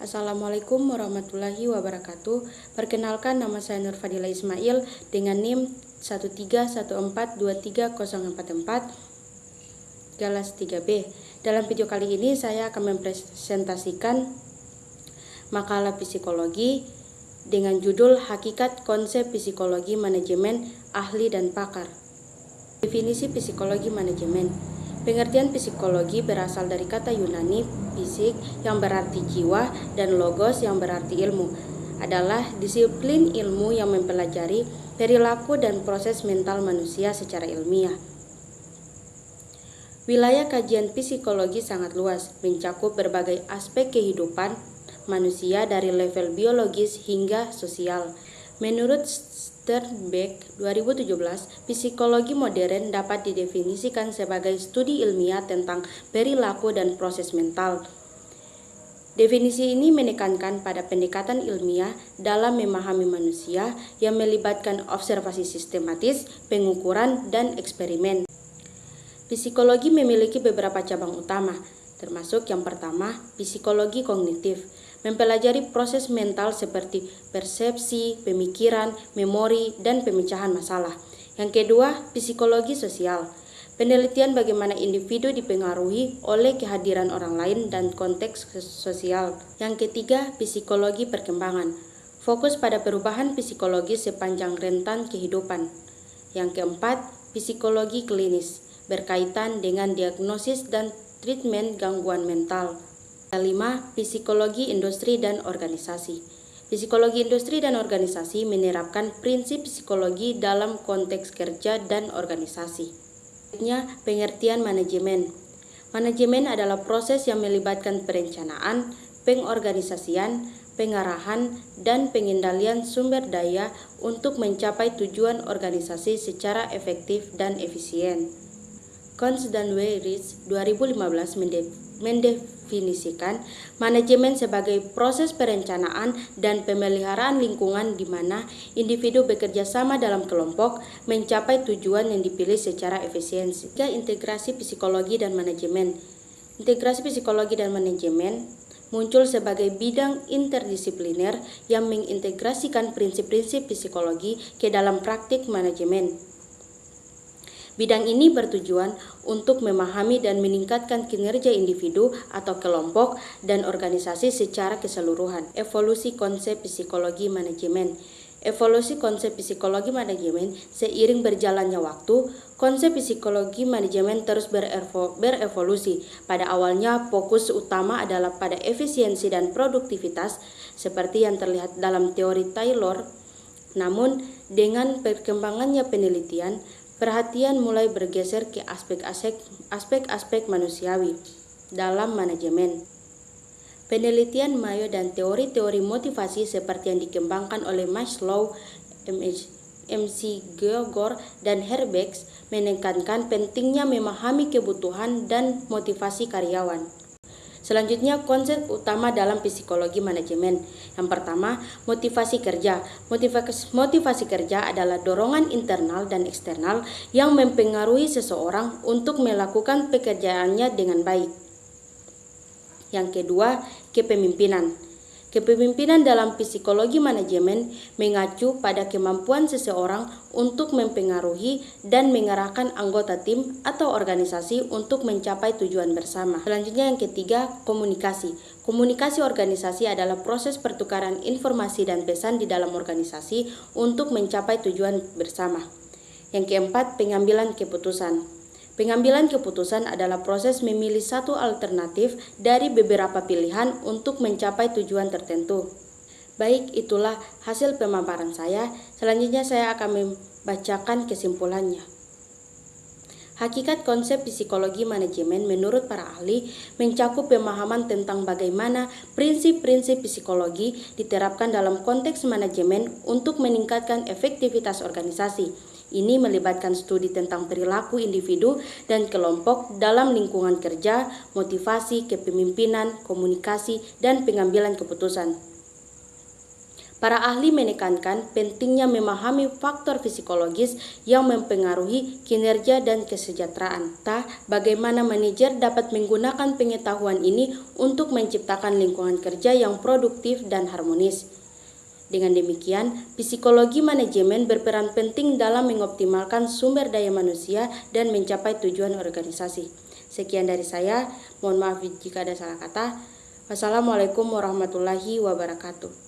Assalamualaikum warahmatullahi wabarakatuh. Perkenalkan, nama saya Nur Fadila Ismail dengan NIM 131423044 galas 3B. Dalam video kali ini saya akan mempresentasikan makalah psikologi dengan judul Hakikat Konsep Psikologi Manajemen Ahli dan Pakar. Definisi psikologi manajemen. Pengertian psikologi berasal dari kata Yunani fisik yang berarti jiwa dan logos yang berarti ilmu. Adalah disiplin ilmu yang mempelajari perilaku dan proses mental manusia secara ilmiah. Wilayah kajian psikologi sangat luas, mencakup berbagai aspek kehidupan manusia dari level biologis hingga sosial. Menurut Sternberg 2017, psikologi modern dapat didefinisikan sebagai studi ilmiah tentang perilaku dan proses mental. Definisi ini menekankan pada pendekatan ilmiah dalam memahami manusia yang melibatkan observasi sistematis, pengukuran, dan eksperimen. Psikologi memiliki beberapa cabang utama, termasuk yang pertama, psikologi kognitif, mempelajari proses mental seperti persepsi, pemikiran, memori, dan pemecahan masalah. Yang kedua, psikologi sosial, penelitian bagaimana individu dipengaruhi oleh kehadiran orang lain dan konteks sosial. Yang ketiga, psikologi perkembangan, fokus pada perubahan psikologi sepanjang rentan kehidupan. Yang keempat, psikologi klinis, berkaitan dengan diagnosis dan treatment gangguan mental. Kelima, psikologi industri dan organisasi. Psikologi industri dan organisasi menerapkan prinsip psikologi dalam konteks kerja dan organisasi. Selanjutnya, pengertian manajemen. Manajemen adalah proses yang melibatkan perencanaan, pengorganisasian, pengarahan, dan pengendalian sumber daya untuk mencapai tujuan organisasi secara efektif dan efisien. Kons dan Weyrich 2015 mendefinisikan manajemen sebagai proses perencanaan dan pemeliharaan lingkungan di mana individu bekerja sama dalam kelompok mencapai tujuan yang dipilih secara efisiensi. Integrasi psikologi dan manajemen. Integrasi psikologi dan manajemen muncul sebagai bidang interdisipliner yang mengintegrasikan prinsip-prinsip psikologi ke dalam praktik manajemen. Bidang ini bertujuan untuk memahami dan meningkatkan kinerja individu atau kelompok dan organisasi secara keseluruhan. Evolusi konsep psikologi manajemen. Evolusi konsep psikologi manajemen seiring berjalannya waktu, konsep psikologi manajemen terus berevolusi. Pada awalnya, fokus utama adalah pada efisiensi dan produktivitas, seperti yang terlihat dalam teori Taylor. Namun, dengan perkembangannya penelitian, perhatian mulai bergeser ke aspek-aspek manusiawi dalam manajemen. Penelitian Mayo dan teori-teori motivasi seperti yang dikembangkan oleh Maslow, McGregor, dan Herbex menekankan pentingnya memahami kebutuhan dan motivasi karyawan. Selanjutnya, konsep utama dalam psikologi manajemen. Yang pertama, motivasi kerja. Motivasi kerja adalah dorongan internal dan eksternal yang mempengaruhi seseorang untuk melakukan pekerjaannya dengan baik. Yang kedua, kepemimpinan. Kepemimpinan dalam psikologi manajemen mengacu pada kemampuan seseorang untuk mempengaruhi dan mengarahkan anggota tim atau organisasi untuk mencapai tujuan bersama. Selanjutnya yang ketiga, komunikasi. Komunikasi organisasi adalah proses pertukaran informasi dan pesan di dalam organisasi untuk mencapai tujuan bersama. Yang keempat, pengambilan keputusan. Pengambilan keputusan adalah proses memilih satu alternatif dari beberapa pilihan untuk mencapai tujuan tertentu. Baik, itulah hasil pemaparan saya. Selanjutnya saya akan membacakan kesimpulannya. Hakikat konsep psikologi manajemen menurut para ahli mencakup pemahaman tentang bagaimana prinsip-prinsip psikologi diterapkan dalam konteks manajemen untuk meningkatkan efektivitas organisasi. Ini melibatkan studi tentang perilaku individu dan kelompok dalam lingkungan kerja, motivasi, kepemimpinan, komunikasi, dan pengambilan keputusan. Para ahli menekankan pentingnya memahami faktor psikologis yang mempengaruhi kinerja dan kesejahteraan. Bagaimana manajer dapat menggunakan pengetahuan ini untuk menciptakan lingkungan kerja yang produktif dan harmonis. Dengan demikian, psikologi manajemen berperan penting dalam mengoptimalkan sumber daya manusia dan mencapai tujuan organisasi. Sekian dari saya, mohon maaf jika ada salah kata. Wassalamualaikum warahmatullahi wabarakatuh.